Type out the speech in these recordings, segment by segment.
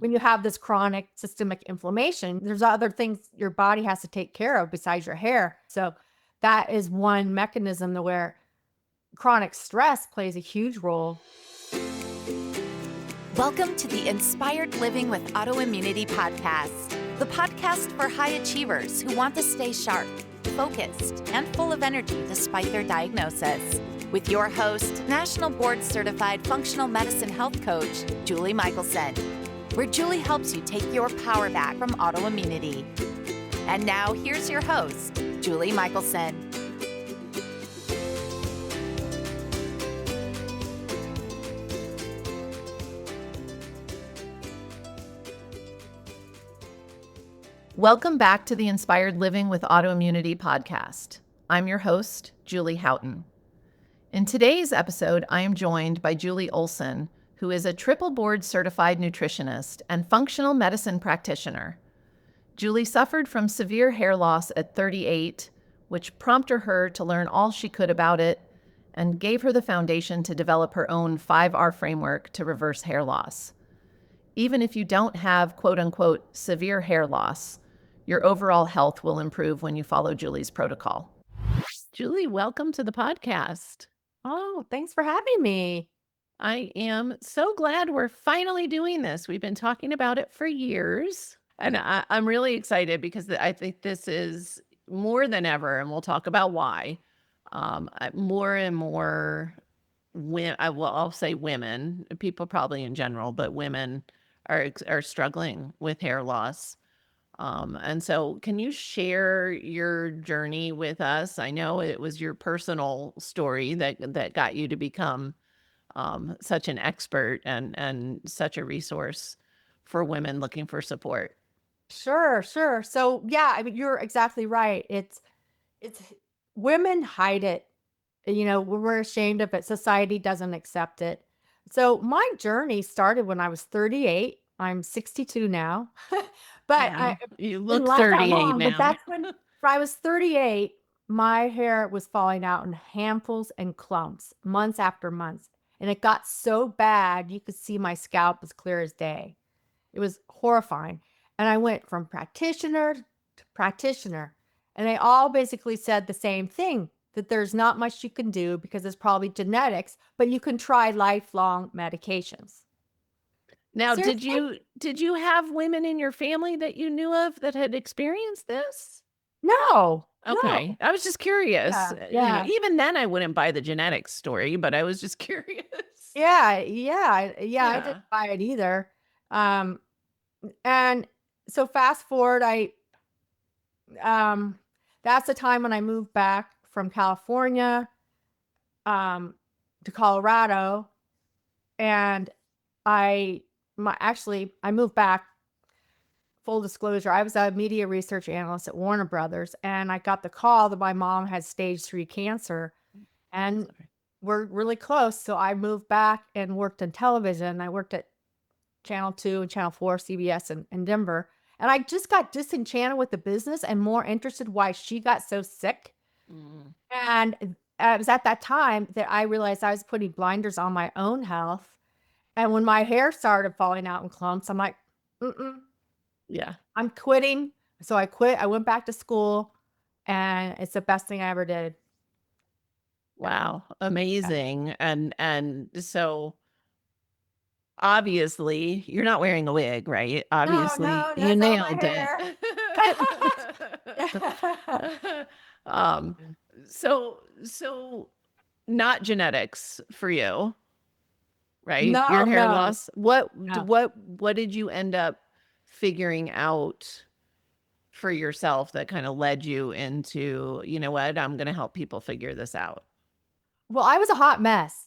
when you have this chronic systemic inflammation, there's other things your body has to take care of besides your hair. So that is one mechanism to where chronic stress plays a huge role. Welcome to the Inspired Living with Autoimmunity podcast, the podcast for high achievers who want to stay sharp, focused, and full of energy despite their diagnosis. With your host, National Board Certified Functional Medicine Health Coach, Julie Michelson, where Julie helps you take your power back from autoimmunity. And now here's your host, Julie Michelson. Welcome back to the Inspired Living with Autoimmunity podcast. I'm your host, Julie Houghton. In today's episode, I am joined by Julie Olson, who is a triple board certified nutritionist and functional medicine practitioner. Julie suffered from severe hair loss at 38, which prompted her to learn all she could about it and gave her the foundation to develop her own 5R framework to reverse hair loss. Even if you don't have quote-unquote severe hair loss, your overall health will improve when you follow Julie's protocol. Julie, welcome to the podcast. Oh, thanks for having me. I am so glad we're finally doing this. We've been talking about it for years, and I'm really excited because I think this is more than ever, and we'll talk about why. More and more I'll say women, people probably in general, but women are struggling with hair loss. And so can you share your journey with us? I know it was your personal story that got you to become such an expert and such a resource for women looking for support. Sure. So yeah, I mean, you're exactly right. It's women hide it. We're ashamed of it. Society doesn't accept it. So my journey started when I was 38. I'm 62 now. But Yeah, you didn't look last that 38 long. But now. that's when I was 38, my hair was falling out in handfuls and clumps, months after months. And it got so bad, you could see my scalp as clear as day. It was horrifying. And I went from practitioner to practitioner. And they all basically said the same thing, that there's not much you can do because it's probably genetics, but you can try lifelong medications. Now, Seriously? did you have women in your family that you knew of that had experienced this? No. Okay. I was just curious. Yeah. Even then I wouldn't buy the genetics story, but I was just curious. I Yeah. didn't buy it either. Um, and so fast forward, um, that's the time when I moved back from California, to Colorado, and I moved back. Full disclosure, I was a media research analyst at Warner Brothers, and I got the call that my mom had stage 3 cancer, and Sorry. we're really close. So I moved back and worked in television. I worked at Channel 2 and Channel 4, CBS in Denver. And I just got disenchanted with the business and more interested why she got so sick. Mm. And it was at that time that I realized I was putting blinders on my own health. And when my hair started falling out in clumps, I'm like, Yeah. I'm quitting. So I quit. I went back to school, and it's the best thing I ever did. Wow. Amazing. And so obviously you're not wearing a wig, right? Obviously No, you that's all my nailed hair. it. um so not genetics for you, right? Your hair No. loss. What No. what did you end up figuring out for yourself that kind of led you into, you know what, I'm going to help people figure this out? Well, I was a hot mess.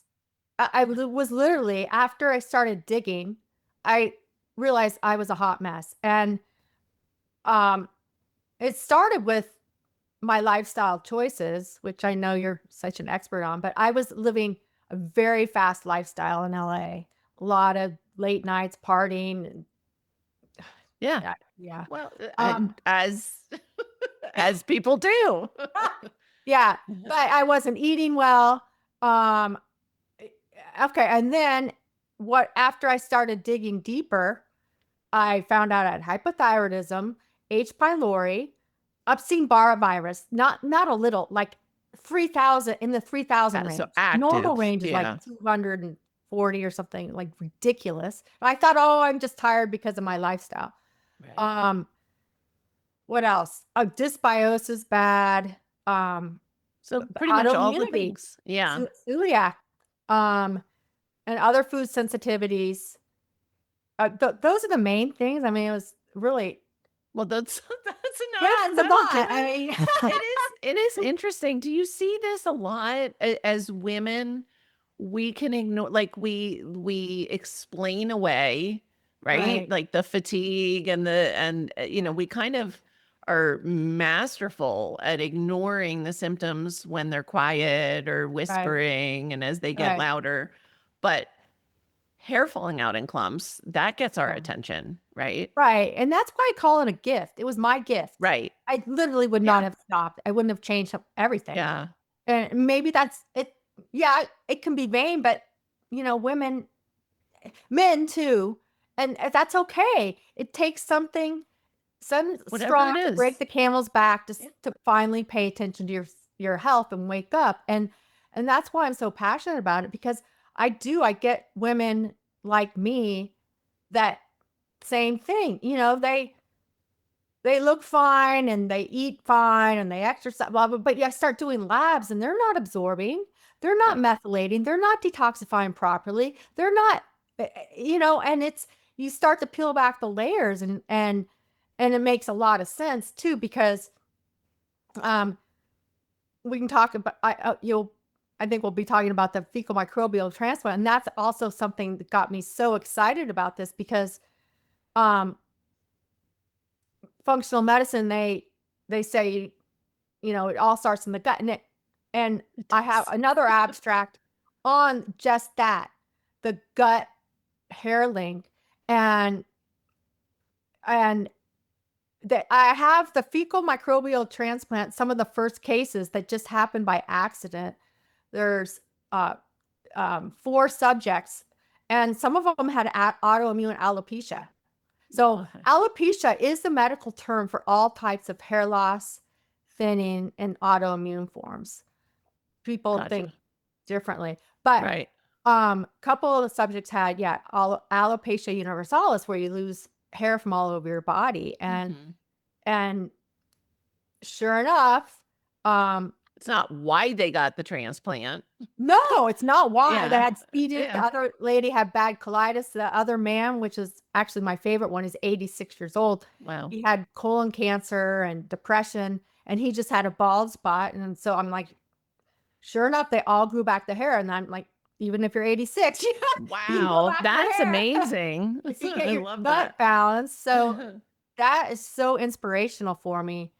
I was literally, after I started digging, I realized I was a hot mess. And um, it started with my lifestyle choices, which I know you're such an expert on, but I was living a very fast lifestyle in LA. A lot of late nights partying. Yeah. Yeah. Well, Um, as as people do. yeah, but I wasn't eating well. Um, okay. And then after I started digging deeper, I found out I had hypothyroidism, H. pylori, Epstein-Barr virus, not a little, like 3,000, in the 3,000 So range. Normal active. range is Yeah. like 240 or something, like ridiculous. I thought, oh, I'm just tired because of my lifestyle. Right. What else? Dysbiosis bad. So pretty much all the Autoimmunity, things. Yeah. celiac, and other food sensitivities. Those are the main things. I mean, it was really, Well, that's yeah, enough. it's a That'll lot. do I it. mean, It is interesting. Do you see this a lot as women? We can ignore, like we explain away, right? right, Like the fatigue and we kind of are masterful at ignoring the symptoms when they're quiet or right, whispering and as they get right, louder. But hair falling out in clumps, that gets our yeah. attention, right? Right. And that's why I call it a gift. It was my gift. Right. I literally would not Yeah. have stopped. I wouldn't have changed everything. Yeah. And maybe that's it. Yeah, it can be vain, but women, men too. And that's okay. It takes some Whatever straw it to break is. the camel's back Yeah. to finally pay attention to your health and wake up. And that's why I'm so passionate about it, because I get women like me that same thing. They look fine and they eat fine and they exercise, blah, blah, but I start doing labs and they're not absorbing, they're not Right. methylating, they're not detoxifying properly, they're not, and you start to peel back the layers, and it makes a lot of sense too, because um we can talk about, I think we'll be talking about the fecal microbial transplant, and that's also something that got me so excited about this, because um functional medicine, they say, it all starts in the gut, and It I have does. another abstract on just that, the gut hair link, and and that I have the fecal microbial transplant, some of the first cases that just happened by accident. There's 4 subjects, and some of them had autoimmune alopecia. So Okay. alopecia is the medical term for all types of hair loss, thinning, and autoimmune forms. People think Gotcha. differently, but Right. couple of the subjects had, yeah, alopecia universalis, where you lose hair from all over your body, Mhm. and sure enough, um, It's not why they got the transplant. no, it's not why. They Yeah. had speeding. The Yeah. other lady had bad colitis. The other man, which is actually my favorite one, is 86 years old. Wow. He had colon cancer and depression, and he just had a bald spot. And so I'm like, sure enough, they all grew back the hair. And I'm like, even if you're 86, you grow Wow. back the That's hair. amazing. You get I your love gut that. balance. So that is so inspirational for me.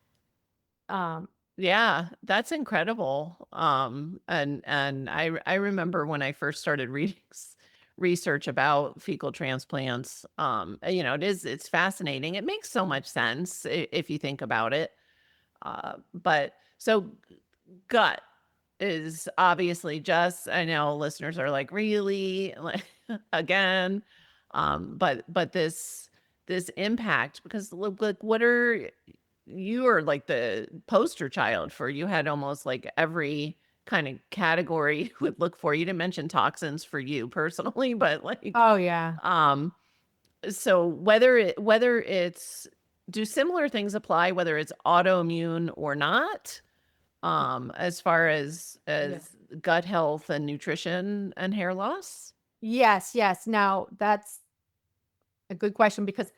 Yeah, that's incredible. And I remember when I first started reading research about fecal transplants. It's fascinating. It makes so much sense if you think about it. But so gut is obviously just, I know listeners are like, really? Like, again? But this impact, because look, you are like the poster child for, you had almost like every kind of category would look for. You didn't mention toxins for you personally, but like, Oh, yeah. um, so whether it's, do similar things apply, whether it's autoimmune or not, as far as Yeah. gut health and nutrition and hair loss? Yes, yes. Now that's a good question, because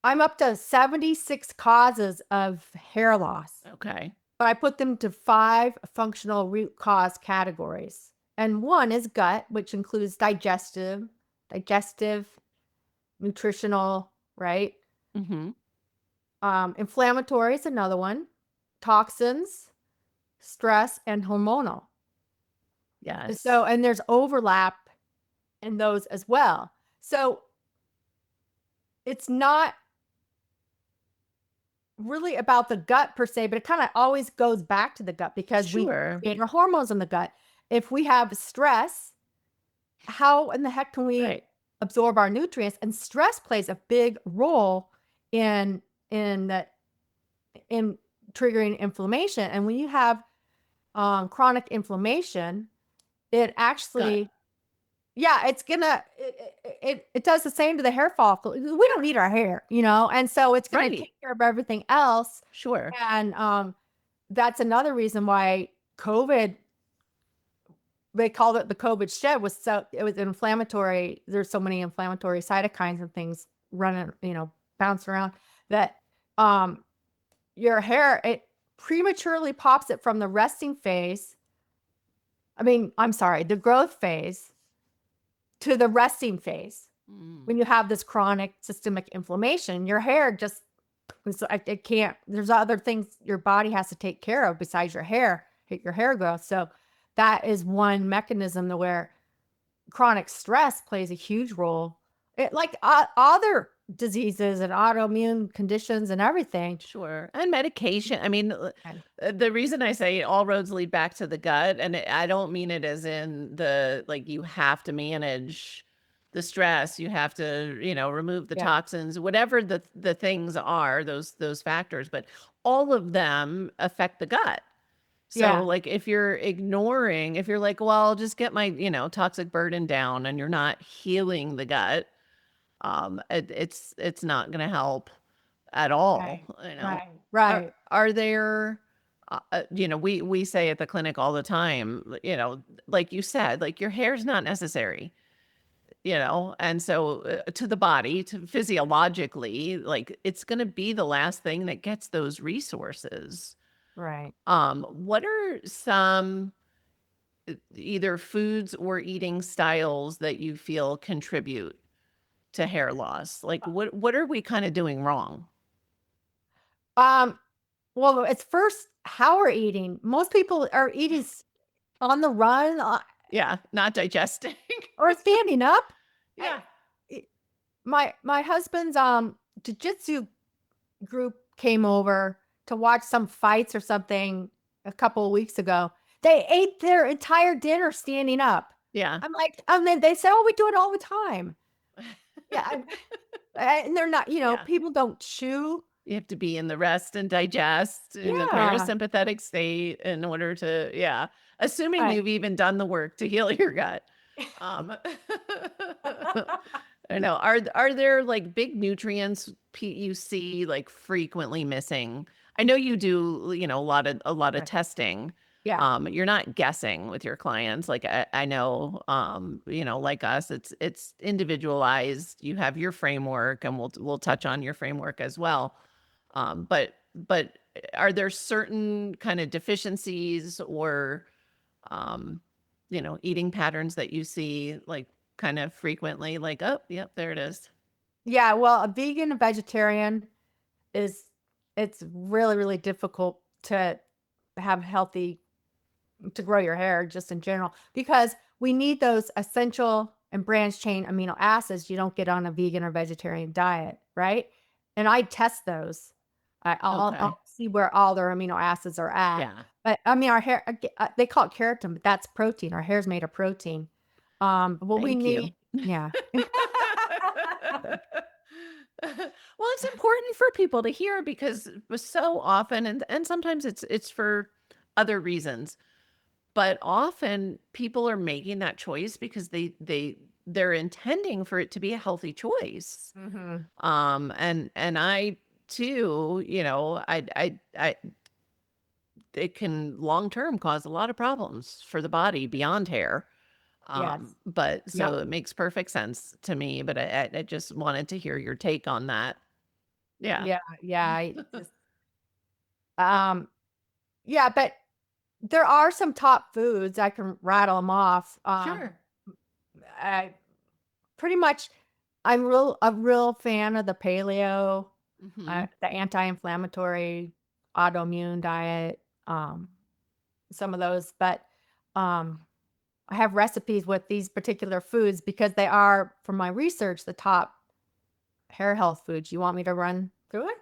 I'm up to 76 causes of hair loss, Okay. but I put them to 5 functional root cause categories. And one is gut, which includes digestive, nutritional, right? Mhm. Inflammatory is another one, toxins, stress, and hormonal. Yes. And there's overlap in those as well. So it's not really about the gut per se, but it kind of always goes back to the gut, because we Sure. create our hormones in the gut. If we have stress, how in the heck can we Right. absorb our nutrients, and stress plays a big role in that in triggering inflammation. And when you have chronic inflammation, it Gut. actually, yeah, it's gonna it does the same to the hair follicle. We don't need our hair, and so it's gonna Right. take care of everything else. Sure. And that's another reason why COVID, they called it the COVID shed, was so it was inflammatory. There's so many inflammatory cytokines and things running, bouncing around, that um your hair, it prematurely pops it from the resting phase. I mean, I'm sorry, the growth phase to the resting phase. Mm. When you have this chronic systemic inflammation, your hair just, it can't, there's other things your body has to take care of besides your hair growth. So that is one mechanism to where chronic stress plays a huge role. Like other diseases and autoimmune conditions and everything. Sure. And medication. I mean, the reason I say all roads lead back to the gut, and I don't mean it as in the like you have to manage the stress, you have to, remove the Yeah. toxins, whatever the things are, those factors, but all of them affect the gut. So Yeah. like if you're ignoring, if you're like, well, I'll just get my, toxic burden down and you're not healing the gut, it's not going to help at all, Right. Right. Right. Are there we say at the clinic all the time, like you said, like your hair's not necessary, and so to the body, to physiologically, like it's going to be the last thing that gets those resources. Right. What are some either foods or eating styles that you feel contribute to hair loss? Like what are we kind of doing wrong? Um, well, it's first how we're eating. Most people are eating on the run, Yeah, not digesting. or standing up. I, Yeah. it- my husband's jujitsu group came over to watch some fights or something a couple of weeks ago. They ate their entire dinner standing up. Yeah. I'm like, and then they say, "Oh, we do it all the time." Yeah, and they're not. Yeah. People don't chew. You have to be in the rest and digest in the Yeah. parasympathetic state in order to, yeah. Assuming Right. you've even done the work to heal your gut. Um, I know. Are there like big nutrients you see like frequently missing? I know you do, a lot of Right. testing. Yeah. You're not guessing with your clients. Like I know, like us, it's individualized. You have your framework, and we'll touch on your framework as well. But are there certain kind of deficiencies or eating patterns that you see like kind of frequently, like, oh, yep, there it is. Yeah, well, a vegan and vegetarian is, it's really, really difficult to have healthy, to grow your hair just in general, because we need those essential and branched chain amino acids you don't get on a vegan or vegetarian diet, right? And I test those. Okay. I'll see where all their amino acids are at. Yeah. But I mean, our hair, they call it keratin, but that's protein. Our hair's made of protein. But what we Thank you. need, yeah. Well, it's important for people to hear because so often, and sometimes it's for other reasons, but often people are making that choice because they're intending for it to be a healthy choice. Mhm. And I too, I it can long term cause a lot of problems for the body beyond hair. Yes. But Yep. so it makes perfect sense to me, but I just wanted to hear your take on that. Yeah. Yeah, yeah, I just, um, yeah, but there are some top foods, I can rattle them off. Sure. I pretty much, I'm a real fan of the paleo, Mhm. the anti-inflammatory autoimmune diet, some of those, but, um, I have recipes with these particular foods because they are, from my research, the top hair health foods. You want me to run through it?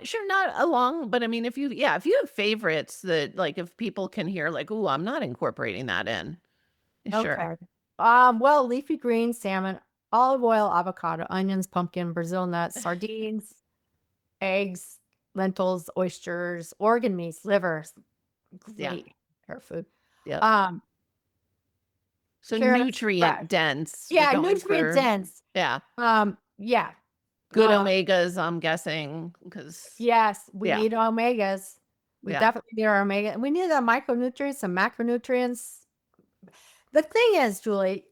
Sure, not along, but I mean, if you have favorites that like if people can hear like, "Ooh, I'm not incorporating that in." Sure. Okay. Well, leafy greens, salmon, olive oil, avocado, onions, pumpkin, Brazil nuts, sardines, eggs, lentils, oysters, organ meats, livers. Yeah. Great hair food. Yep. Um, So Carrots, nutrient fresh. dense. We're Yeah, going nutrient for, dense. yeah, Yeah. good omegas, I'm guessing, because, Yes, we yeah, need omegas. We yeah, definitely need our omega. We need the micronutrients, some macronutrients. The thing is, Julie,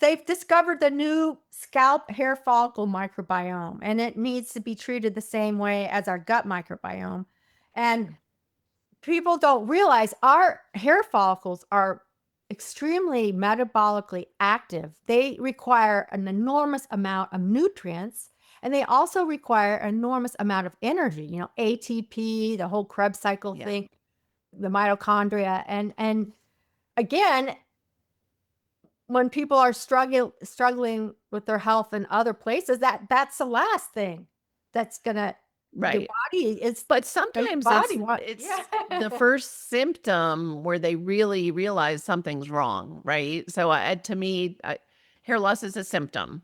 they've discovered the new scalp hair follicle microbiome, and it needs to be treated the same way as our gut microbiome. And people don't realize our hair follicles are extremely metabolically active. They require an enormous amount of nutrients, and they also require an enormous amount of energy, ATP, the whole Krebs cycle yeah. thing, the mitochondria. And again, when people are struggling with their health in other places, that's the last thing that's gonna your Right. body is But your sometimes body want it's the first symptom where they really realize something's wrong, right? So to me, hair loss is a symptom.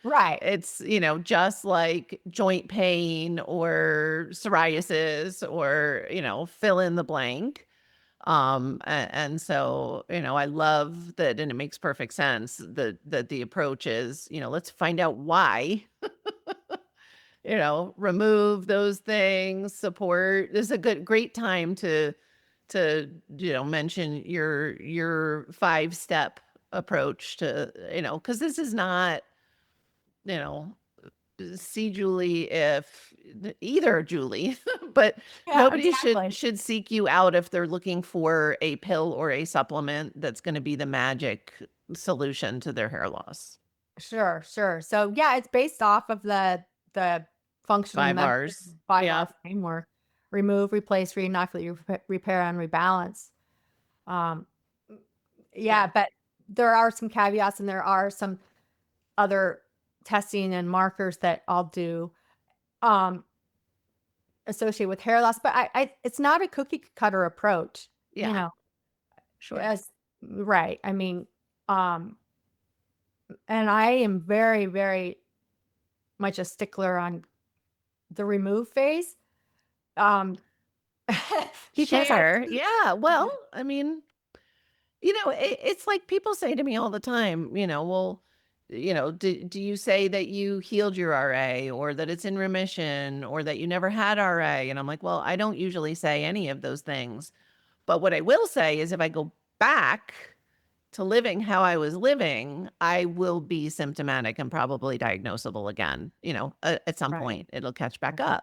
Right. It's, just like joint pain or psoriasis or, fill in the blank. And so, I love that, and it makes perfect sense that the approach is, let's find out why, remove those things, support. This is a great time to, mention your 5-step approach to, because this is not, you know, see Julie if either Julie, but Yeah, nobody exactly. should seek you out if they're looking for a pill or a supplement that's going to be the magic solution to their hair loss. Sure, sure. So yeah, it's based off of the functional 5 method R's. 5R Yeah. framework. Remove, replace, reinoculate, repair, and rebalance. Um, Yeah. yeah, but there are some caveats and there are some other testing and markers that I'll do um associated with hair loss. But I it's not a cookie cutter approach, you Yeah. know. Sure. As right. I mean, um, and I am very, very much a stickler on the remove phase. Um, because I Share. Yeah. Well, I mean, it's like people say to me all the time, well, do you say that you healed your RA or that it's in remission or that you never had RA? And I'm like, well, I don't usually say any of those things. But what I will say is if I go back to living how I was living, I will be symptomatic and probably diagnosable again. At some right, point it'll catch back right,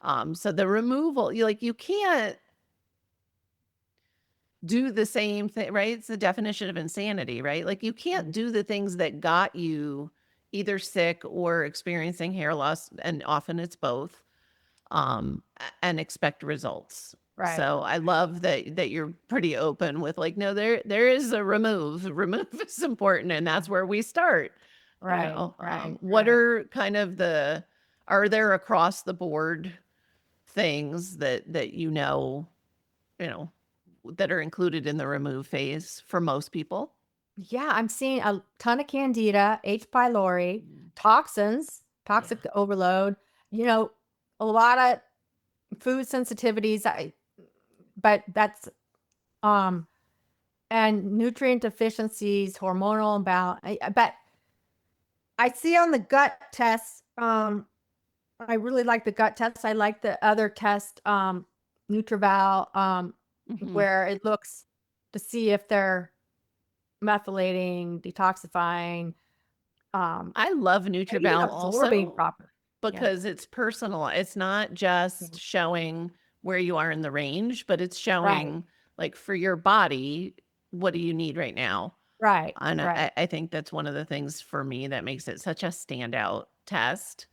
up. So the removal, you can't do the same thing, right? It's the definition of insanity, right? Like you can't do the things that got you either sick or experiencing hair loss, and often it's both, and expect results. right, So I love that you're pretty open with like, no, there is a remove. Remove is important, and that's where we start. right, right, What right. are kind of are there across the board things that you know, that are included in the remove phase for most people? Yeah, I'm seeing a ton of candida, H. pylori, toxins, Yeah. toxic overload, you know, a lot of food sensitivities. But that's um and nutrient deficiencies, hormonal imbalance. But I see on the gut tests, I really like the gut test. I like the other test, Nutrival, Mhm. where it looks to see if they're methylating, detoxifying, um, I love and even Nutribal absorbing also proper. Yeah, because it's personal. It's not yeah. just showing where you are in the range, but it's Right, showing like for your body, what do you need right now? right, And right, I think that's one of the things for me that makes it such a standout test.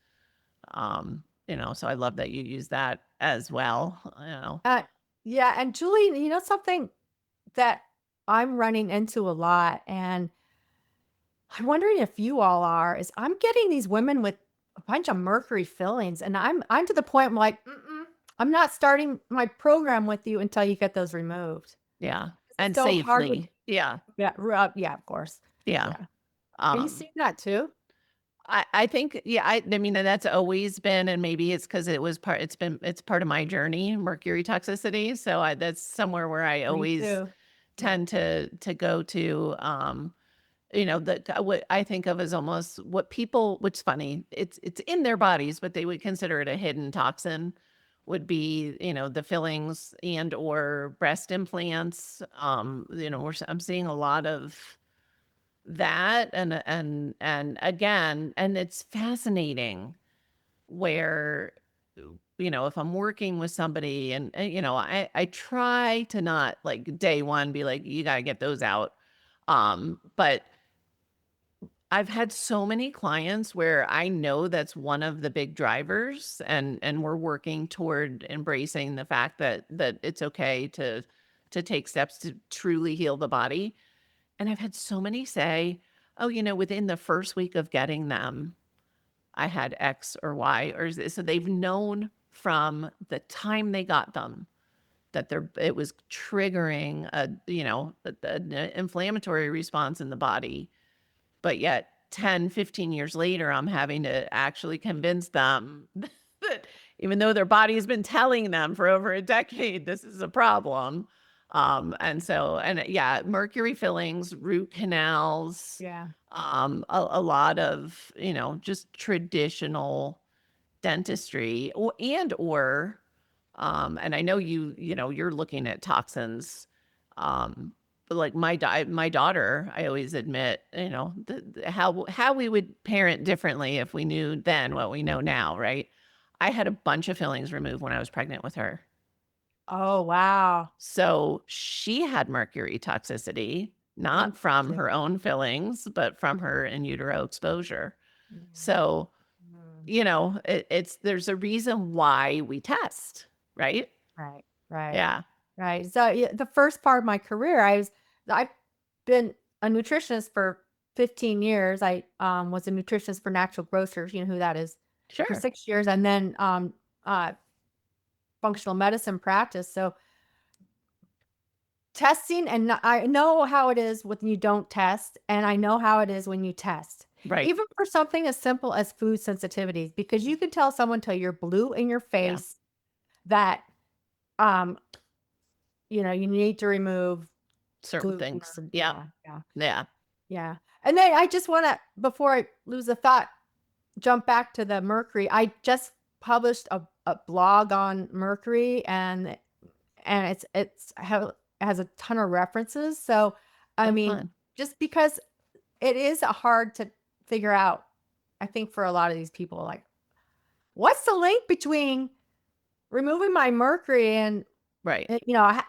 So I love that you use that as well. uh, yeah, and Julie, something that I'm running into a lot, and I'm wondering if you all are, is I'm getting these women with a bunch of mercury fillings, and I'm to the point I'm like, mm-mm, I'm not starting my program with you until you get those removed. Yeah. It's And so hard with safely. Yeah. yeah, yeah, of course. Yeah. Yeah. Are you Um, seeing that too? I think, yeah, I mean, and that's always been, and maybe it's because it's part of my journey, mercury toxicity. So that's somewhere where I Me always too. Yeah. tend to go to, what I think of as almost what people, which is funny, it's in their bodies, but they would consider it a hidden toxin, would be, the fillings and or breast implants. I'm seeing a lot of that, and again, and it's fascinating where, if I'm working with somebody and I try to not like day one be like, you gotta get those out. But I've had so many clients where I know that's one of the big drivers, and we're working toward embracing the fact that it's okay to take steps to truly heal the body. And I've had so many say, "Oh, within the first week of getting them, I had X or Y or Z." So they've known from the time they got them that it was triggering an inflammatory response in the body. But yet 10, 15 years later, I'm having to actually convince them that even though their body has been telling them for over a decade, this is a problem. Yeah, mercury fillings, root canals, Yeah. a lot of, just traditional dentistry and I know you're looking at toxins, but like my daughter, I always admit, how we would parent differently if we knew then what we know now, right? I had a bunch of fillings removed when I was pregnant with her. Oh, wow. So she had mercury toxicity, not from Interesting. her own fillings, but from her in utero exposure. Mhm. So, Mhm. there's a reason why we test, right? Right, right, Yeah. right. So, yeah, the first part of my career, I've been a nutritionist for 15 years. I was a nutritionist for Natural Grocers, you know who that is, for Sure. 6 years, and then uh, functional medicine practice. So, testing, and I know how it is when you don't test, and I know how it is when you test. Right. Even for something as simple as food sensitivities, because you can tell someone till you're blue in your Yeah. face that um you need to remove Certain gluten things. or Yeah. yeah. Yeah. Yeah. And then I just wanna, before I lose a thought, jump back to the mercury. I just published a blog on mercury, and has a ton of references. So, I Oh, mean, fun. just because it is hard to figure out, I think for a lot of these people, like, what's the link between removing my mercury and, Right.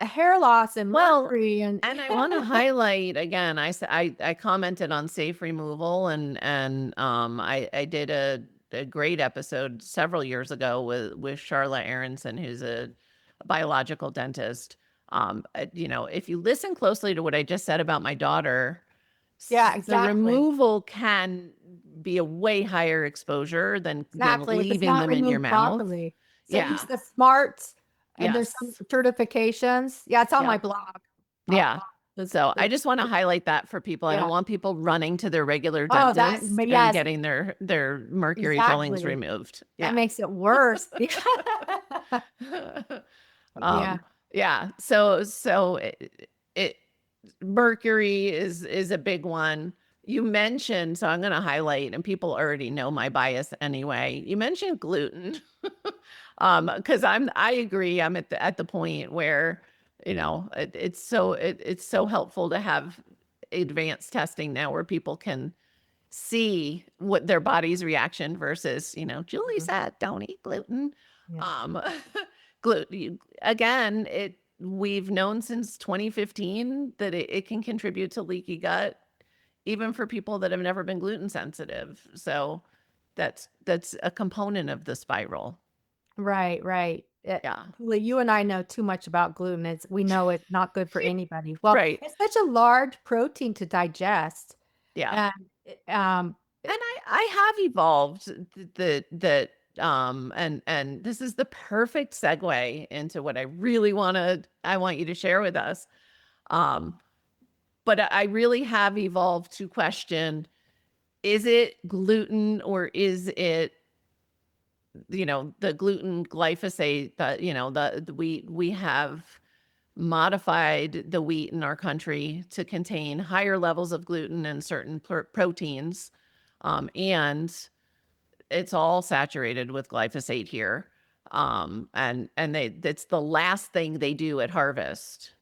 hair loss and Well, mercury and and I want to highlight again, I commented on safe removal, and I did a great episode several years ago with Charlotte Aronson, who's a biological dentist. If you listen closely to what I just said about my daughter, Yeah, the exactly. removal can be a way higher exposure than Exactly, if it's leaving not them in your removed mouth. properly. So use Yeah. the smarts, and there's some Yes. certifications. Yeah, it's on my Yep. blog. Yeah. So I The just want to highlight that for people. I don't yeah. want people running to their regular Oh, dentist but and yes, getting their mercury fillings exactly. removed. That Yeah. makes it worse. Yeah. um yeah. So it mercury is a big one. You mentioned, so I'm going to highlight, and people already know my bias anyway. You mentioned gluten. Because I agree. I'm at the point where, it's so helpful to have advanced testing now where people can see what their body's reaction versus, Julie Mhm. said, don't eat gluten. Yeah. Um, gluten, again, we've known since 2015 that it can contribute to leaky gut, even for people that have never been gluten sensitive. So that's a component of the spiral. Right, right. Yeah. Julie, you and I know too much about gluten. We know it's not good for anybody. Well, Right. it's such a large protein to digest, Yeah. and And I have evolved and this is the perfect segue into what I want you to share with us. Um, but I really have evolved to question, is it gluten or is it, the gluten glyphosate that, the wheat? We have modified the wheat in our country to contain higher levels of gluten and certain proteins. And it's all saturated with glyphosate here. That's the last thing they do at harvest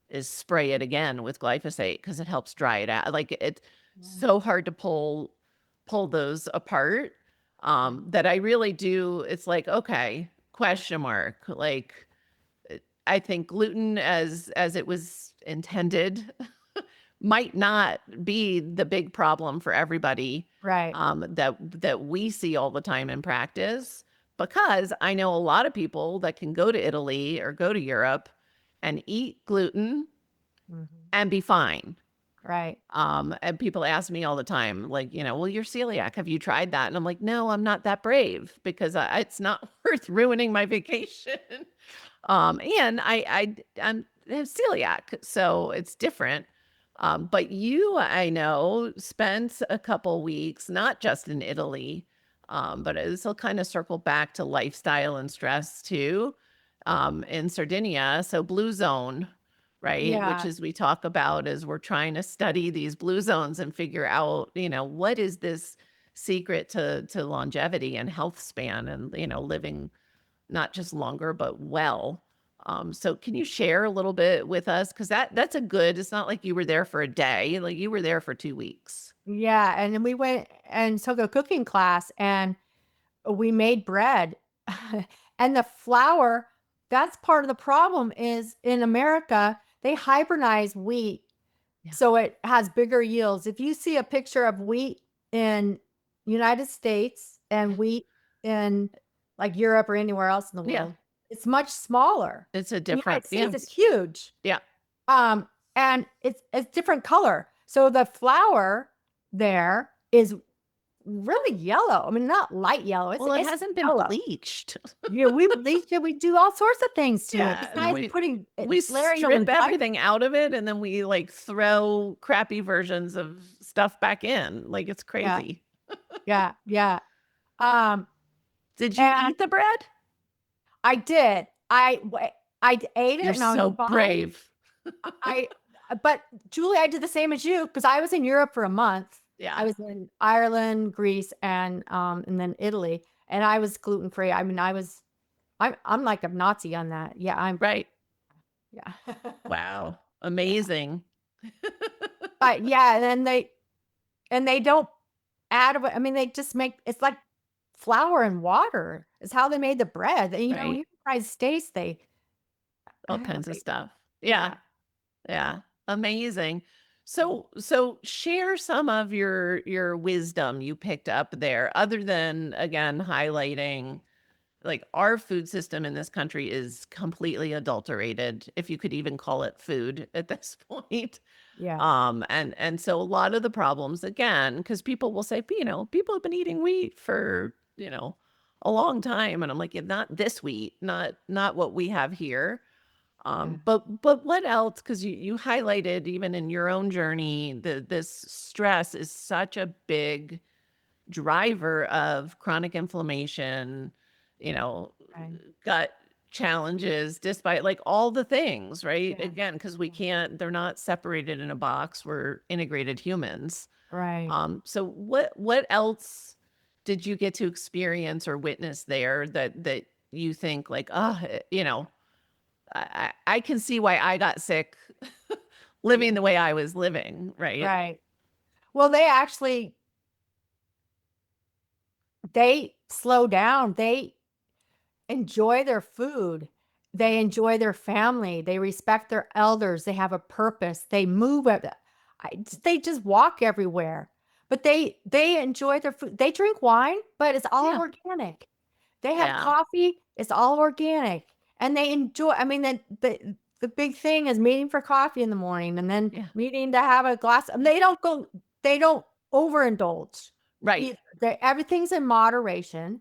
is spray it again with glyphosate because it helps dry it out. Like it's so hard to pull those apart. That I really do. It's like, okay, question mark. Like I think gluten as it was intended might not be the big problem for everybody, Right. that we see all the time in practice, because I know a lot of people that can go to Italy or go to Europe and eat gluten Mhm. and be fine. Right. And people ask me all the time, like, well, you're celiac. Have you tried that? And I'm like, no, I'm not that brave because it's not worth ruining my vacation. And I'm celiac, so it's different. But you, I know, spent a couple weeks, not just in Italy, but this will kind of circle back to lifestyle and stress too, in Sardinia. So blue zone, right? Which Yeah. is we talk about as we're trying to study these blue zones and figure out, what is this secret to longevity and health span and, living not just longer, but well. So can you share a little bit with us? Because that's a good, it's not like you were there for a day, like you were there for 2 weeks. Yeah, and then we went and took a cooking class, and we made bread. And the flour, that's part of the problem is in America, they hybridize wheat Yeah. so it has bigger yields. If you see a picture of wheat in United States and wheat in like Europe or anywhere else in the Yeah. world, it's much smaller. It's a The different, United yeah. States is huge. Yeah. Um, and it's different color. So the flour there is really yellow. I mean, not light yellow. Well, it It's hasn't been yellow. bleached. Yeah, we bleach it. We do all sorts of things to it. Yeah. And Besides we, putting it, we layering it in strip everything out of it and then we like throw crappy versions of stuff back in. Like it's yeah, crazy. yeah, yeah. Um, Did you and eat the bread? I did. I ate it You're and I was so fine. brave. I but Julie, I did the same as you because I was in Europe for a month. Yeah. I was in Ireland, Greece, and then Italy, and I was gluten free. I mean, I'm like a Nazi on that. Yeah, Right. yeah. Wow. Yeah. Amazing. But yeah, and then they don't add. I mean, they just make it's like flour and water. Is how they made the bread. And, here Right. in the United States, All kinds of stuff. Yeah. yeah, Yeah. Amazing. So share some of your wisdom you picked up there, other than again highlighting like our food system in this country is completely adulterated, if you could even call it food at this point. yeah, And so a lot of the problems again, because people will say, people have been eating wheat for, a long time. And I'm like, yeah, not this wheat, not what we have here. yeah, But what else? Because you highlighted even in your own journey, this stress is such a big driver of chronic inflammation, you know, right, gut challenges, despite like all the things, right? yeah, Again, because they're not separated in a box. We're integrated humans. right. So what else did you get to experience or witness there that you think like, I can see why I got sick living Yeah, the way I was living, right? right. Well, they slow down. They enjoy their food. They enjoy their family. They respect their elders. They have a purpose. They move they just walk everywhere. But they enjoy their food. They drink wine, but it's all Yeah. organic. They have Yeah. coffee, it's all organic. And they enjoy I mean the big thing is meeting for coffee in the morning and then Yeah. meeting to have a glass and they don't overindulge. Right. Everything's in moderation.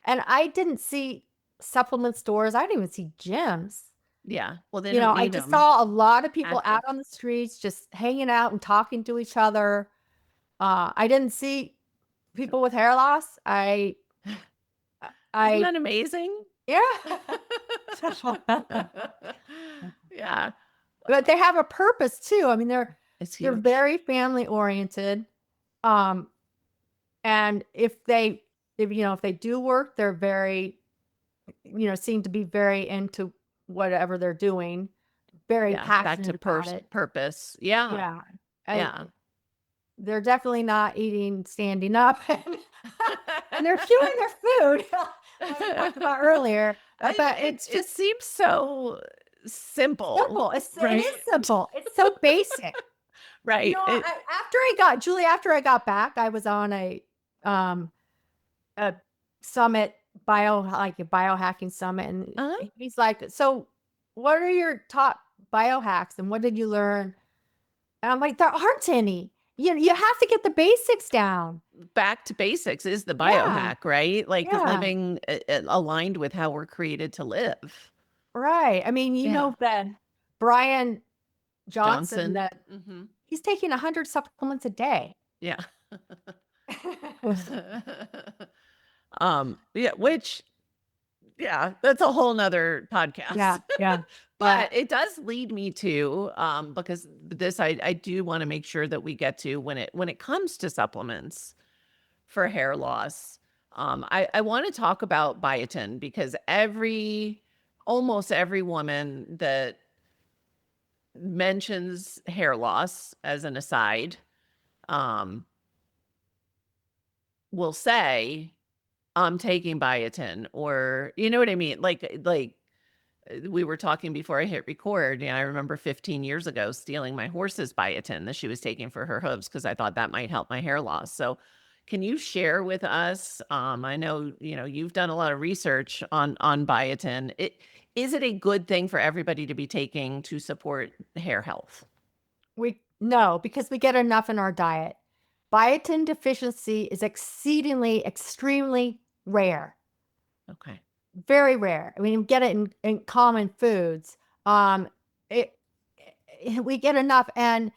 And I didn't see supplement stores. I didn't even see gyms. Yeah. Well, they You don't know, I need just them saw a lot of people out active. on the streets just hanging out and talking to each other. I didn't see people with hair loss. Isn't I that amazing? yeah. Yeah, But they have a purpose too. I mean, it's they're huge. very family oriented. Um, and if they do work, they're very, seem to be very into whatever they're doing, very Yeah, back to passionate about it. purpose. Yeah, Yeah. And yeah. they're definitely not eating standing up and they're chewing their food like we talked about earlier. But it's It just seems so simple, simple. It right? is simple. It's so basic. Right. After I got back, I was on um a summit like a biohacking summit, and Uh-huh. he's like, "So, what are your top biohacks, and what did you learn?" And I'm like, "There aren't any. You have to get the basics down." Back to basics is the Yeah, biohack, right? Like yeah, living aligned with how we're created to live. right. I mean, Yeah. that Brian Johnson, Johnson. that Hmm. he's taking 100 supplements a day. Yeah. Yeah, which, yeah, that's a whole nother podcast. Yeah, yeah, yeah. But it does lead me to, because this I do want to make sure that we get to when it comes to supplements for hair loss. I want to talk about biotin because almost every woman that mentions hair loss as an aside, um, will say, I'm taking biotin, or you know what I mean? We were talking before I hit record, and I remember 15 years ago stealing my horse's biotin that she was taking for her hooves because I thought that might help my hair loss. So, can you share with us? I know you've done a lot of research on biotin. Is it a good thing for everybody to be taking to support hair health? We No, because we get enough in our diet. Biotin deficiency is extremely rare, Okay. very rare. I mean, you get it in common foods. It, we get enough, and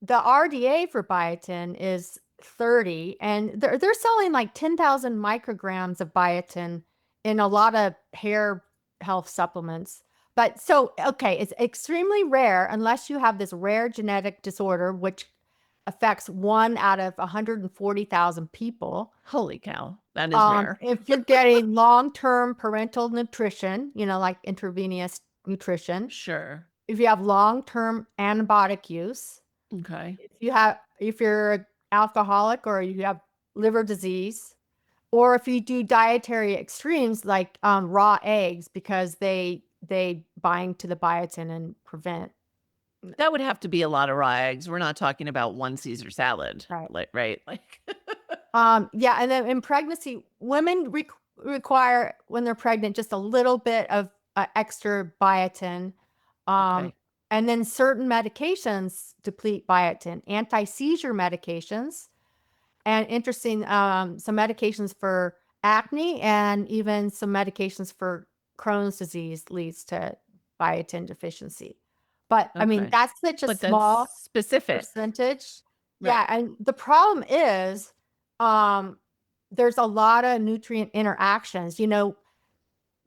the RDA for biotin is 30, and they're selling like 10,000 micrograms of biotin in a lot of hair health supplements. But so, okay, it's extremely rare unless you have this rare genetic disorder, which affects 1 out of 140,000 people. Holy cow, that is rare. If you're getting long-term parental nutrition, like intravenous nutrition, Sure. if you have long-term antibiotic use, Okay. if you're an alcoholic or you have liver disease, or if you do dietary extremes like raw eggs because they bind to the biotin and prevent. That would have to be a lot of raw eggs. We're not talking about one Caesar salad, Right. right? Like, Yeah, and then in pregnancy, women require when they're pregnant just a little bit of extra biotin. Um, okay, and then certain medications deplete biotin, anti-seizure medications, and interesting, some medications for acne and even some medications for Crohn's disease leads to biotin deficiency. But I mean, okay. that's such a But that's small specific, percentage. Yeah, right? and the problem is, um, there's a lot of nutrient interactions. Zinc,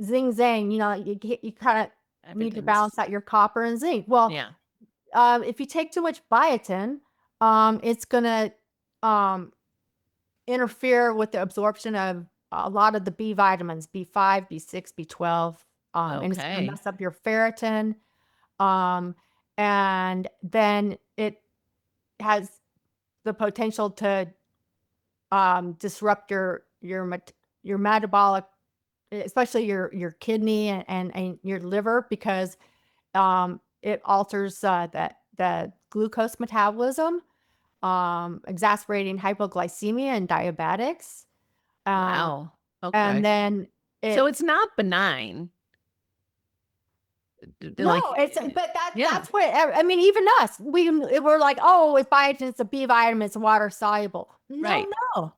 zang. You kind of need to Everything's, balance out your copper and zinc. Well, yeah. if you take too much biotin, it's gonna um, interfere with the absorption of a lot of the B vitamins, B5, B6, B12, and it's gonna Okay, mess up your ferritin. Um, and then it has the potential to disrupt your metabolic, especially your kidney and your liver, because it alters the glucose metabolism, exacerbating hypoglycemia and diabetics. Um, wow. and Okay, then so it it's not benign. no, Like, but yeah, that's what I mean. Even us, we're like, oh, it's biotin, it's a B vitamin, it's water soluble. No, right, no.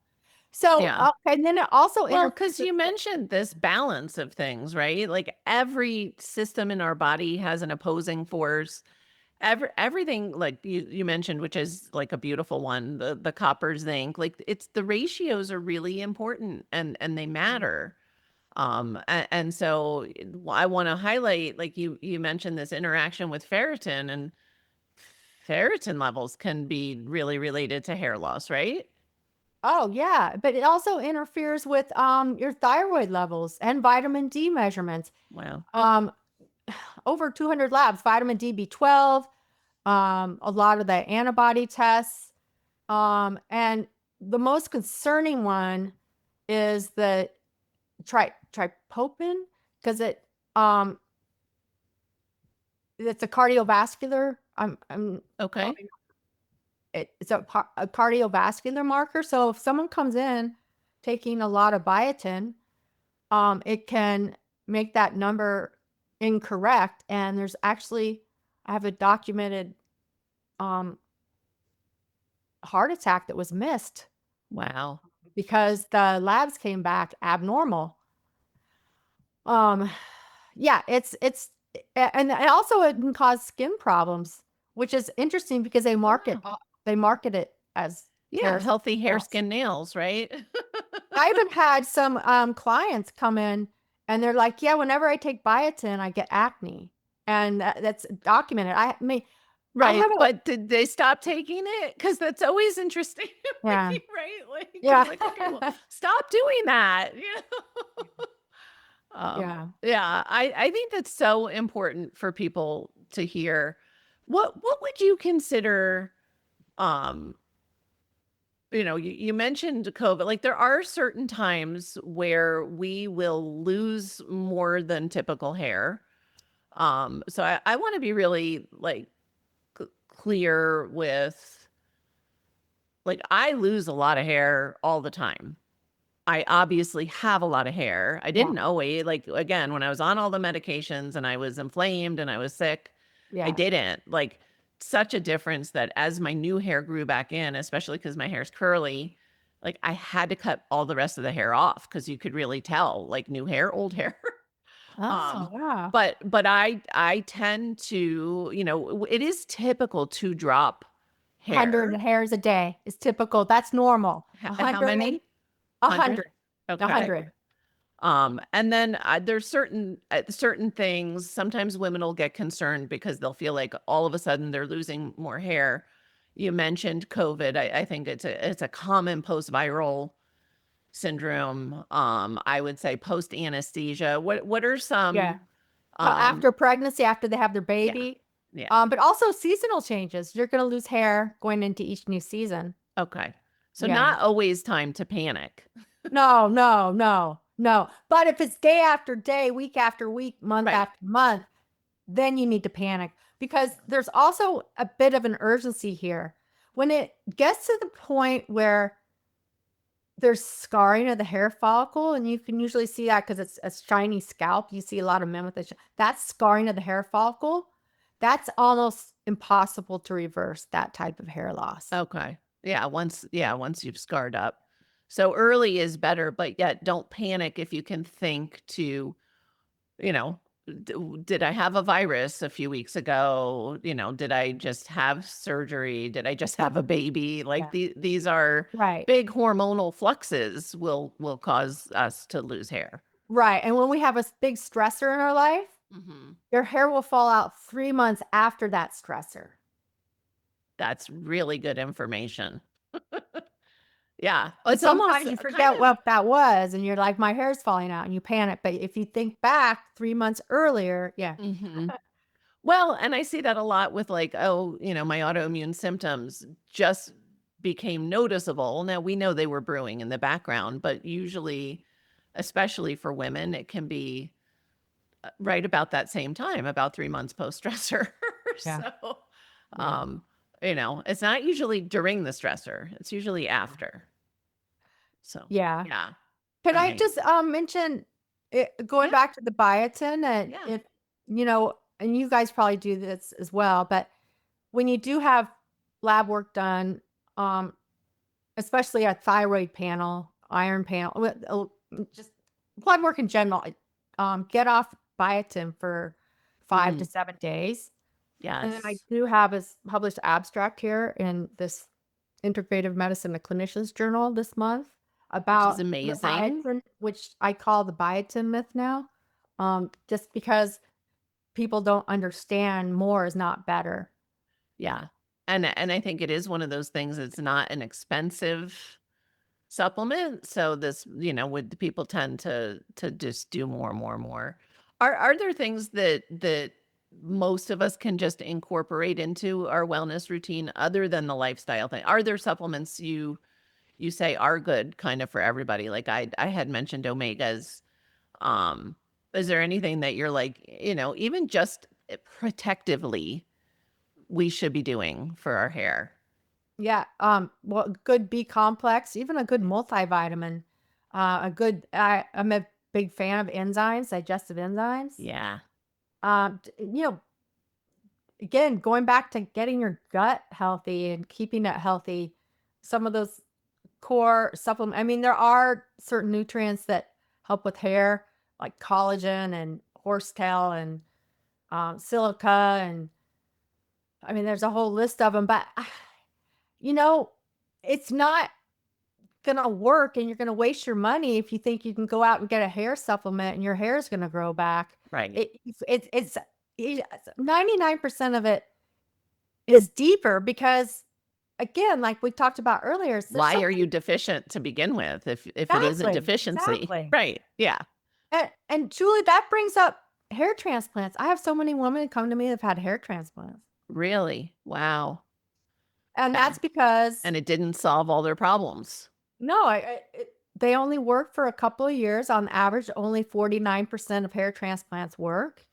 So yeah. and then it also Well, interferes because with you mentioned this balance of things, right? Like every system in our body has an opposing force. Everything like you mentioned, which is like a beautiful one, the copper zinc, like it's the ratios are really important and they matter. And so I want to highlight, like you mentioned this interaction with ferritin, and ferritin levels can be really related to hair loss, right? Oh, yeah, but it also interferes with your thyroid levels and vitamin D measurements. Wow. Um, over 200 labs, vitamin D, B12, a lot of the antibody tests. And the most concerning one is the tripopin, because um it's a cardiovascular. Okay. It's a cardiovascular marker. So if someone comes in taking a lot of biotin, it can make that number incorrect. And there's actually, I have a documented um, heart attack that was missed Wow. because the labs came back abnormal. Um, yeah, and also it can cause skin problems, which is interesting because Wow. they market it as Yeah, hair healthy hair, loss. skin, nails, right? I even had some clients come in and they're like, "Yeah, whenever I take biotin, I get acne," and that's documented. I mean, I Right, have a but did they stop taking it? Because that's always interesting to yeah, me, right? Like, it's yeah, like, okay, well, stop doing that, you know? yeah, Yeah, I think that's so important for people to hear. What would you consider, um, you mentioned COVID, like, there are certain times where we will lose more than typical hair. So I wanna be really, like, clear with, like, I lose a lot of hair all the time. I obviously have a lot of hair. I yeah, didn't always, like, again, when I was on all the medications and I was inflamed and I was sick, I yeah, didn't. Like, such a difference that as my new hair grew back in, especially because my hair's curly, like, I had to cut all the rest of the hair off because you could really tell, like, new hair, old hair. oh, Um, yeah. but I tend to, it is typical to drop 100 hair. hairs a day is typical. That's normal. How 100, many? 100? 100, Okay. 100. And then there's certain things. Sometimes women will get concerned because they'll feel like all of a sudden they're losing more hair. You mentioned COVID. I think it's a common post-viral syndrome. I would say post anesthesia. What are Yeah. some? Um, After pregnancy, after they have their yeah, baby, yeah. but also seasonal changes. You're gonna lose hair going into each new season. Okay. So Yeah. not always time to panic. No, no, no, no. But if it's day after day, week after week, month Right. after month, then you need to panic because there's also a bit of an urgency here. When it gets to the point where there's scarring of the hair follicle, and you can usually see that because it's a shiny scalp. You see a lot of men with it. That's scarring of the hair follicle. That's almost impossible to reverse that type of hair loss. Okay. Once you've scarred up. So early is better, but yet don't panic if you can think to, you know, did I have a virus a few weeks ago? Did I just have surgery? Did I just have a baby? Like Yeah. these are Right. big hormonal fluxes will cause us to lose hair. Right. And when we have a big stressor in our life, Mhm. your hair will fall out 3 months after that stressor. That's really good information. Yeah. And It's almost sometimes you kind forget of. what that was and you're like, my hair's falling out and you panic. But if you think back 3 months earlier, yeah. Mhm. Well, and I see that a lot with like, oh, my autoimmune symptoms just became noticeable. Now we know they were brewing in the background, but usually, especially for women, it can be right about that same time, about 3 months post stressor. Yeah. So, Yeah. um, it's not usually during the stressor, it's usually after. So, Yeah. yeah. Could All I right. just mention going Yeah. back to the biotin and Yeah. if and you guys probably do this as well, but when you do have lab work done, um, especially a thyroid panel, iron panel, just blood work in general, get off biotin for five to Mhm. 7 days. And then I Yes. do have a published abstract here in this Integrative Medicine, the Clinicians Journal this month Which is about the amazing. biotin, which I call the biotin myth now, just because people don't understand more is not better. Yeah. And I think it is one of those things, it's not an expensive supplement, so this, would people tend to just do more, more, more. Are there things that most of us can just incorporate into our wellness routine other than the lifestyle thing? Are there supplements you say are good kind of for everybody? Like I had mentioned omegas. Um, is there anything that you're like, even just protectively we should be doing for our hair? Yeah, well, good B complex, even a good multivitamin, I'm a big fan of enzymes, digestive enzymes. Yeah. Again, going back to getting your gut healthy and keeping it healthy, some of those core supplement. I mean, there are certain nutrients that help with hair, like collagen and horsetail and silica, and I mean, there's a whole list of them. But you know, it's not gonna work, and you're gonna waste your money if you think you can go out and get a hair supplement and your hair is gonna grow back. Right. It's 99% of it is deeper because, again, like we talked about earlier, there's Why so are many. you deficient to begin with if it isn't Exactly, deficiency? exactly. Right. Yeah. And Julie, that brings up hair transplants. I have so many women come to me that've had hair transplants, Really? Wow. and Yeah. that's because And it didn't solve all their problems. no, they only work for a couple of years. On average, only 49% of hair transplants work.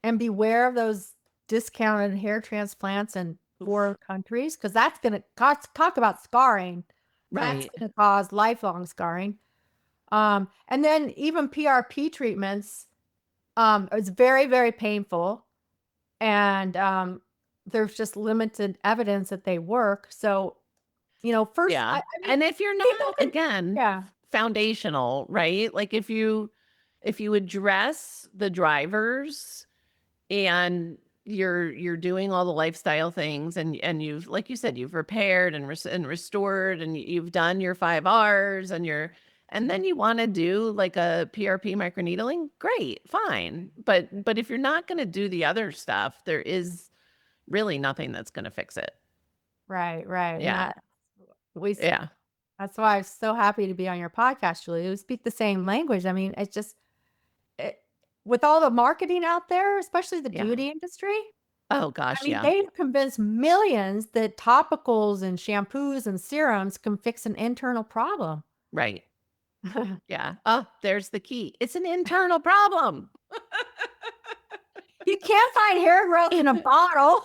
And beware of those discounted hair transplants in Oof. poor countries, because that's going to talk about scarring. That's Right. going to cause lifelong scarring. And then even PRP treatments, it's very, very painful. And there's just limited evidence that they work. So, first, Yeah. I mean, And if you're people not, can, again, yeah. foundational, right? Like if you address the drivers and you're doing all the lifestyle things and you've, like you said, you've repaired and restored and you've done your 5 Rs and then you want to do like a PRP microneedling, great, fine. But if you're not going to do the other stuff, there is really nothing that's going to fix it. Right, right. And Yeah. we s- Yeah. that's why I'm so happy to be on your podcast, Julie. We speak the same language. I mean, it's just it, with all the marketing out there, especially the Yeah. beauty industry. Oh I gosh, mean, yeah. they've convinced millions that topicals and shampoos and serums can fix an internal problem. Right. Yeah. Oh, there's the key. It's an internal problem. You can't find hair growth in a bottle.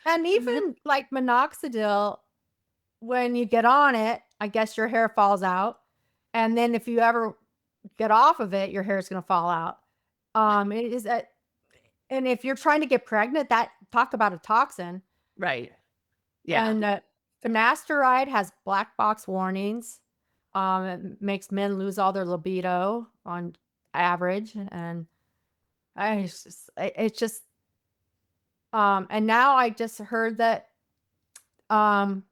And even like minoxidil, when you get on it, I guess your hair falls out. And then if you ever get off of it, your hair is going to fall out. It is a, and if you're trying to get pregnant, that talk about a toxin. Right. Yeah. And finasteride has black box warnings. It makes men lose all their libido on average, and it's just. And now I just heard that um,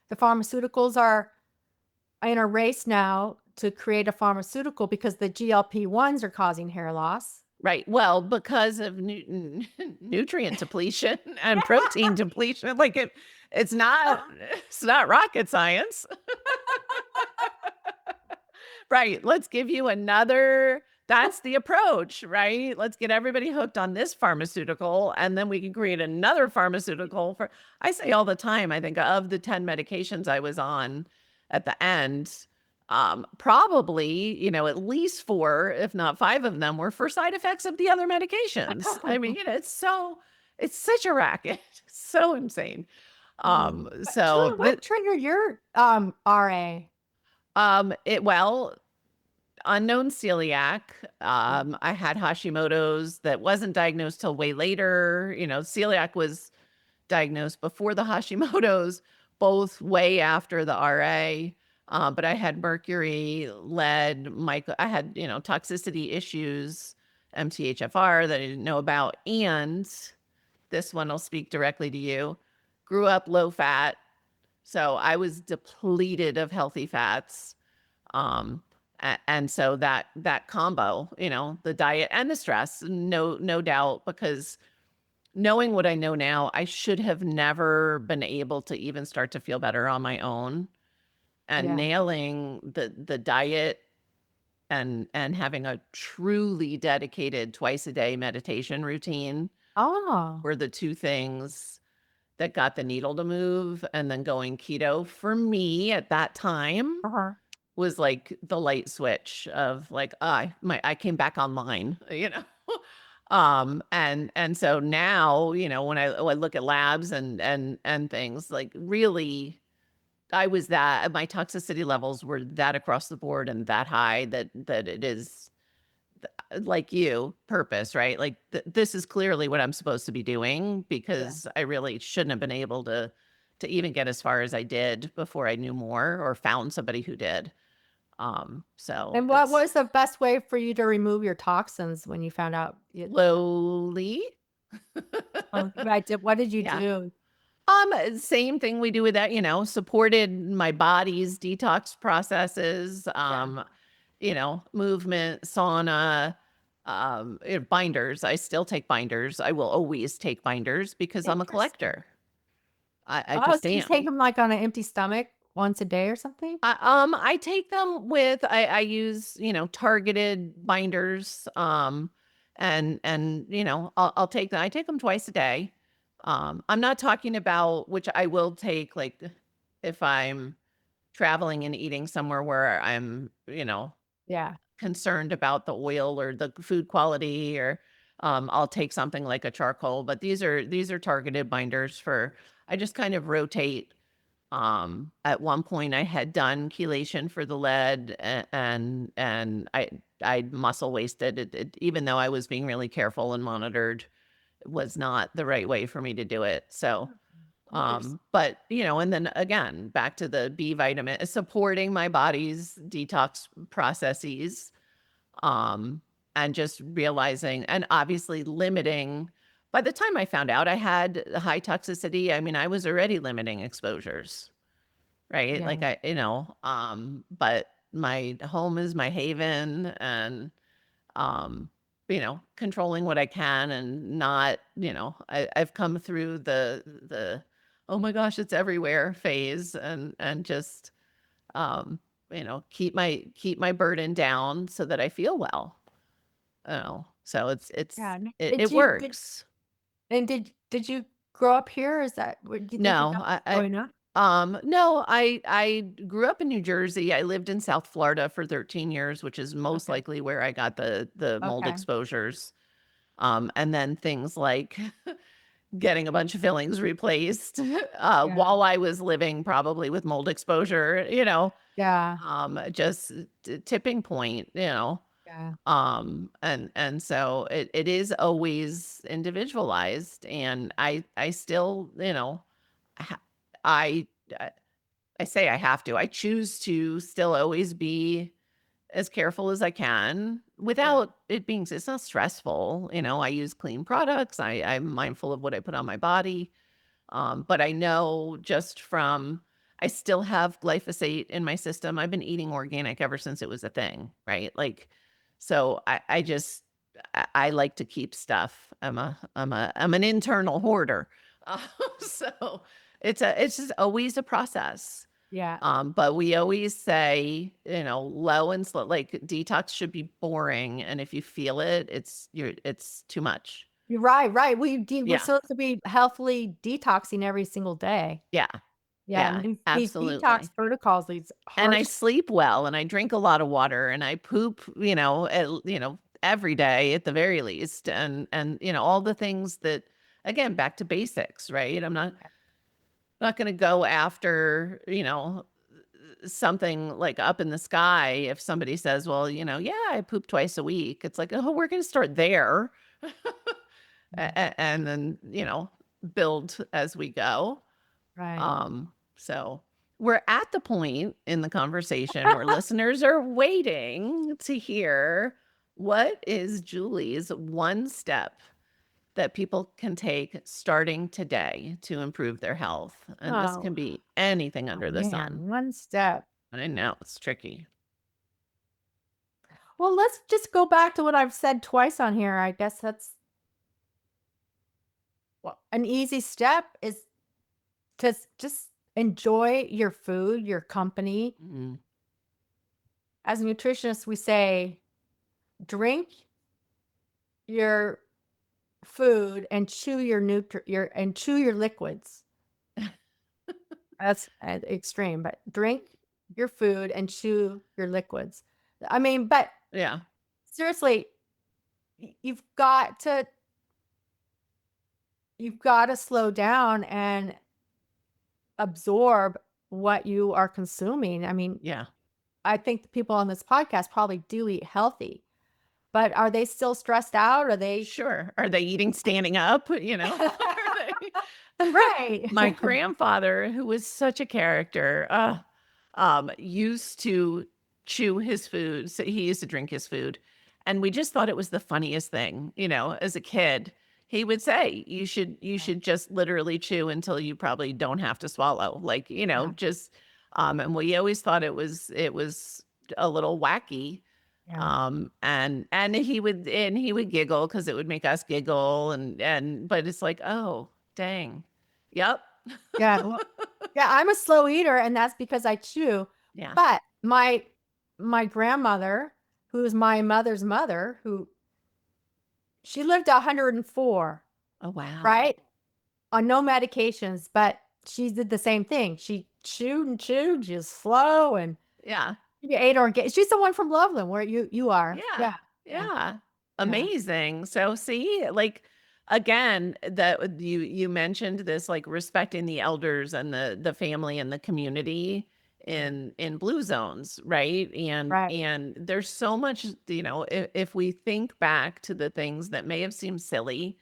the pharmaceuticals are in a race now to create a pharmaceutical because the GLP-1s are causing hair loss. Right. Well, because of nutrient depletion and protein depletion, like it's not rocket science. Right. Let's give you another. That's the approach, right? Let's get everybody hooked on this pharmaceutical and then we can create another pharmaceutical for. I say all the time, I think of the 10 medications I was on at the end, probably, at least 4, if not 5 of them were for side effects of the other medications. I mean, it's such a racket. So insane. But So Julie, what triggered your RA? well, unknown celiac. I had Hashimoto's that wasn't diagnosed till way later. Celiac was diagnosed before the Hashimoto's, both way after the RA. But I had mercury, lead, I had, toxicity issues MTHFR that I didn't know about. And this one will speak directly to you. Grew up low fat. So I was depleted of healthy fats. And so that combo, the diet and the stress, no doubt, because knowing what I know now, I should have never been able to even start to feel better on my own. And Yeah. nailing the diet and having a truly dedicated twice a day meditation routine Oh. were the two things that got the needle to move. And then going keto for me at that time Uh-huh. was like the light switch of like, I came back online. And so now, when I look at labs and things, like, really, I was that my toxicity levels were that across the board and that high that it is, like, you, purpose, right? Like, this is clearly what I'm supposed to be doing, Yeah. because I really shouldn't have been able to even get as far as I did before I knew more or found somebody who did. So And what it's was the best way for you to remove your toxins when you found out you slowly. what did you Yeah. do? Same thing we do with that, supported my body's detox processes, Yeah. movement, sauna, binders. I still take binders. I will always take binders because I'm a Interesting. collector. I Oh, so just you take am. them, like, on an empty stomach once a day or something? I take them with I use, targeted binders, and I'll take them. I take them twice a day. I'm not talking about, which I will take, like, if I'm traveling and eating somewhere where I'm, Yeah. concerned about the oil or the food quality, or I'll take something like a charcoal, but these are targeted binders for, I just kind of rotate. At one point I had done chelation for the lead, and I muscle wasted it, even though I was being really careful and monitored, it was not the right way for me to do it. So, Interest but and then again, back to the B vitamin, supporting my body's detox processes, um, and just realizing and obviously limiting. By the time I found out I had high toxicity, I mean, I was already limiting exposures. Right? Yeah. Like, but my home is my haven, and, um, controlling what I can and not, I've come through the, "Oh my gosh, it's everywhere" phase, and just, um, keep my burden down so that I feel well. So Yeah, it works. did you grow up here? Is that what do you think No, about growing up? no, I grew up in New Jersey. I lived in South Florida for 13 years, which is most Okay. likely where I got the mold Okay. exposures. And then things like getting a bunch of fillings replaced, Yeah. while I was living probably with mold exposure, Yeah. just tipping point, Yeah. and so it is always individualized, and I still, ha- I I I say I have to. I choose to still always be as careful as I can Yeah. without it being, it's not stressful. I use clean products. I'm mindful of what I put on my body. But I know just from, I still have glyphosate in my system. I've been eating organic ever since it was a thing, right? Like, so I just, I like to keep stuff. I'm an internal hoarder. Uh, so it's just always a process. Yeah. But we always say, low and slow, like, detox should be boring. And if you feel it, it's too much. You're right, right. We're Yeah. supposed to be healthily detoxing every single day. Yeah. Yeah, and Yeah. these detox Absolutely. protocols, these And I harsh sleep well, and I drink a lot of water, and I poop, every day at the very least. And, all the things that, again, back to basics, right? I'm not going to go after, something like up in the sky. If somebody says, well, yeah, I poop twice a week. It's like, oh, we're going to start there. And then, build as we go. right. So we're at the point in the conversation where listeners are waiting to hear What is Julie's one step that people can take starting today to improve their health? And this Oh, can be anything oh under the sun. man, one step. I know it's tricky. Well, let's just go back to what I've said twice on here. I guess that's an easy step is to just enjoy your food, your company. Mhm. As a nutritionist, we say drink your food and chew your liquids. That's extreme, but drink your food and chew your liquids. I mean, but Yeah. seriously, you've got to slow down and absorb what you are consuming. I mean, Yeah. I think the people on this podcast probably do eat healthy, but are they still stressed out? Are they Sure. Are they eating standing up? Are they- right? My grandfather, who was such a character, used to chew his food. So he used to drink his food. And we just thought it was the funniest thing, as a kid. He would say, you should just literally chew until you probably don't have to swallow. Like, Yeah, just and we always thought it was a little wacky. yeah, And he would giggle because it would make us giggle but it's like, oh, dang. Yep. yeah. Well, yeah, I'm a slow eater, and that's because I chew. Yeah. But my grandmother, who is my mother's mother, who she lived to 104, Oh, wow. right? On no medications, but she did the same thing. She chewed and chewed, just slow, and Yeah. she ate organic. She's the one from Loveland, where you are. Yeah. Yeah, yeah, Yeah. yeah, Amazing. So see, like again, that you mentioned this like respecting the elders and the family and the community in blue zones, right? And right. and there's so much, if we think back to the things that may have seemed silly,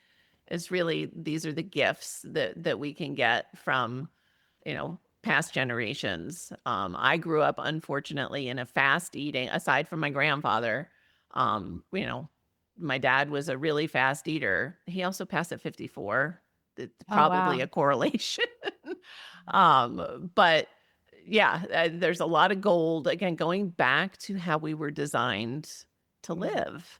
it's really these are the gifts that we can get from past generations. I grew up, unfortunately, in a fast eating, aside from my grandfather. Um, you know, my dad was a really fast eater. He also passed at 54. It's Oh, probably wow. a correlation. But yeah, there's a lot of gold, again, going back to how we were designed to Yeah, live.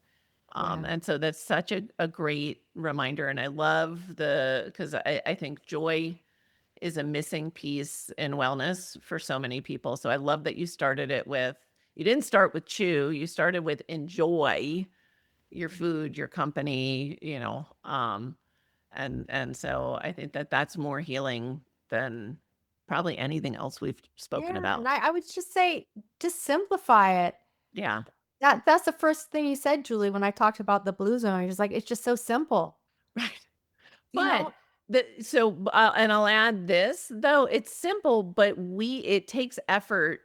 yeah, And so that's such a great reminder. And I love because I think joy is a missing piece in wellness for so many people. So I love that you didn't start with chew, you started with enjoy your food, your company, and so I think that that's more healing than probably anything else we've spoken yeah. And about. I would just say, just simplify it. Yeah. That's the first thing you said, Julie, when I talked about the blue zone. You're just like, it's just so simple, Right. you But know? and I'll add this though, it's simple, but it takes effort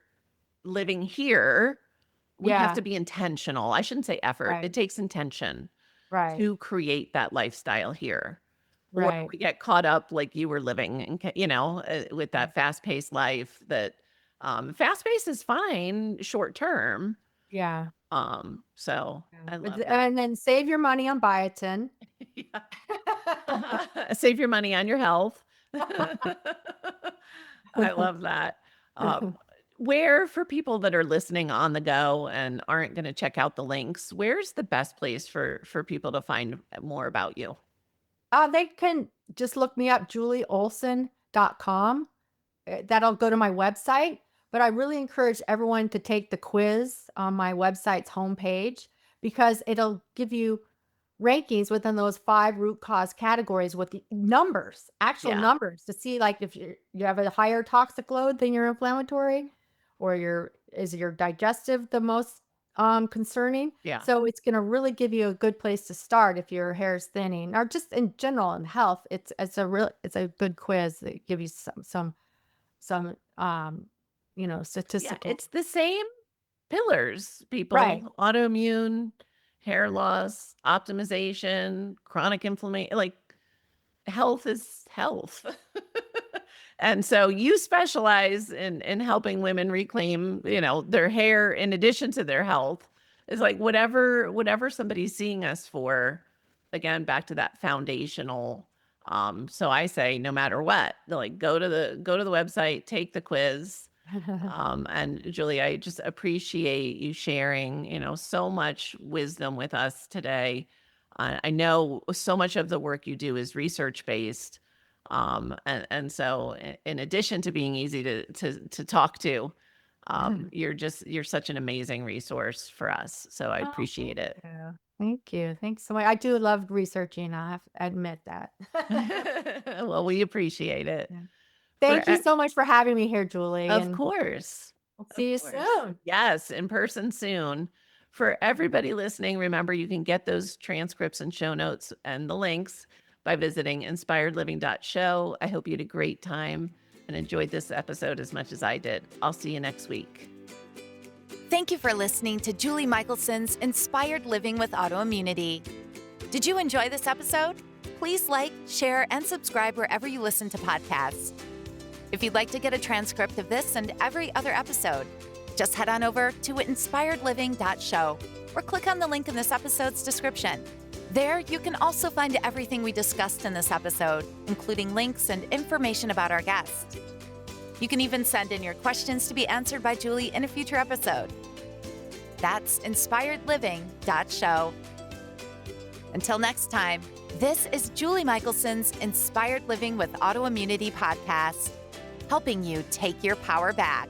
living here. We have Yeah, to be intentional. I shouldn't say effort. right, It takes intention right, to create that lifestyle here. Or right. we get caught up like you were living and with Yeah, that fast-paced life that fast pace is fine short term. yeah. So Yeah. I But love that. and then save your money on biotin. Yeah. Save your money on your health. I love that. Where for people that are listening on the go and aren't going to check out the links, where's the best place for people to find more about you? They can just look me up, julieolson.com. That'll go to my website. But I really encourage everyone to take the quiz on my website's homepage because it'll give you rankings within those 5 root cause categories with the numbers, actual Yeah. numbers to see like if you have a higher toxic load than your inflammatory or is your digestive the most concerning. Yeah. So it's going to really give you a good place to start if your hair is thinning or just in general in health. It's a good quiz that give you some Yeah. statistical. It's the same pillars, Right. people. Autoimmune, hair loss, optimization, chronic inflammation, like health is health. And so you specialize in helping women reclaim, their hair in addition to their health. It's like whatever somebody's seeing us for, again, back to that foundational. So I say no matter what, like go to the website, take the quiz. And Julie, I just appreciate you sharing, so much wisdom with us today. I know so much of the work you do is research based. And so in addition to being easy to talk to, you're such an amazing resource for us. So I Oh, appreciate thank it. you. Thank you. Thanks so much. I do love researching. I have to admit that. Well, we appreciate it. Yeah. For Thank you so much for having me here, Julie, Of and course. we'll Of see you course. soon. Yes, in person soon. For everybody listening, remember you can get those transcripts and show notes and the links by visiting inspiredliving.show. I hope you had a great time and enjoyed this episode as much as I did. I'll see you next week. Thank you for listening to Julie Michelson's Inspired Living with Autoimmunity. Did you enjoy this episode? Please like, share, and subscribe wherever you listen to podcasts. If you'd like to get a transcript of this and every other episode, just head on over to inspiredliving.show or click on the link in this episode's description. There, you can also find everything we discussed in this episode, including links and information about our guest. You can even send in your questions to be answered by Julie in a future episode. That's inspiredliving.show. Until next time, this is Julie Michelson's Inspired Living with Autoimmunity podcast, helping you take your power back.